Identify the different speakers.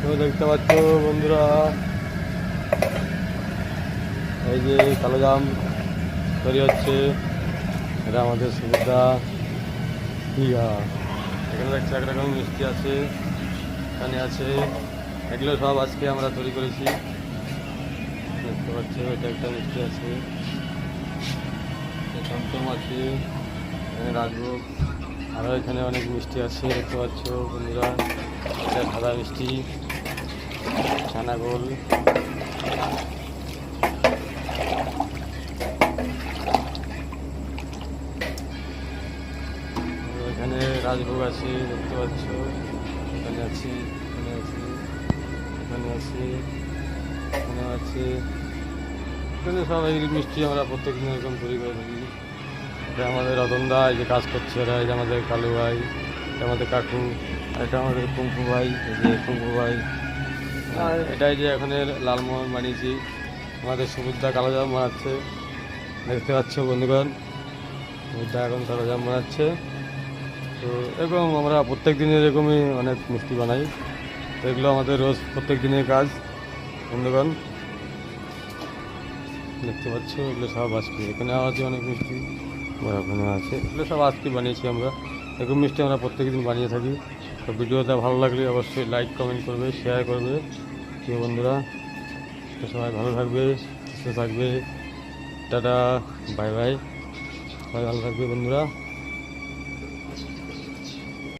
Speaker 1: তো দেখতে পাচ্ছ বন্ধুরা, এই যে কালো জাম তৈরি হচ্ছে। এটা আমাদের সুবিধা। এখানে দেখছি একরকম মিষ্টি আছে, এখানে আছে। এগুলো সব আজকে আমরা তৈরি করেছি। দেখতে পাচ্ছ এটা একটা মিষ্টি আছে, চমচম আছে, এখানে রাজভোগ। আরও এখানে অনেক মিষ্টি আছে দেখতে পাচ্ছ বন্ধুরা। এটা সাদা মিষ্টি, ছানাগোল। এখানে রাজভোগ আছে দেখতে পাচ্ছ, এখানে আছে, এখানে আছে, এখানে আছে, এখানে আছে। এখানে সব এই মিষ্টি আমরা প্রত্যেকদিন এরকম তৈরি করে থাকি। এটা আমাদের রতনদা এই যে কাজ করছে, এরা এই যে আমাদের কালু ভাই, এটা আমাদের কাকু, আর এটা আমাদের কুম্পু ভাই, এই যে কুম্পু ভাই। আর এটাই যে এখন লালমোহন বানিয়েছি, আমাদের সুবিধা কালো জাম বানাচ্ছে দেখতে পাচ্ছ বন্ধুগণ। সুবিধা এখন কালো জাম বানাচ্ছে। তো এরকম আমরা প্রত্যেক দিন এরকমই অনেক মিষ্টি বানাই। তো এগুলো আমাদের রোজ প্রত্যেক দিনের কাজ বন্ধুগণ। দেখতে পাচ্ছ এগুলো সব আজকে, এখানে আছে অনেক মিষ্টি, ওখানে আছে, এগুলো সব আজকে বানিয়েছি আমরা। এরকম মিষ্টি আমরা প্রত্যেক দিন বানিয়ে থাকি। তো ভিডিওটা ভালো লাগলে অবশ্যই লাইক কমেন্ট করবে, শেয়ার করবে প্রিয় বন্ধুরা। তো সবাই ভালো থাকবে, সুস্থ থাকবে। টাটা, বাই বাই, সবাই ভালো থাকবে বন্ধুরা।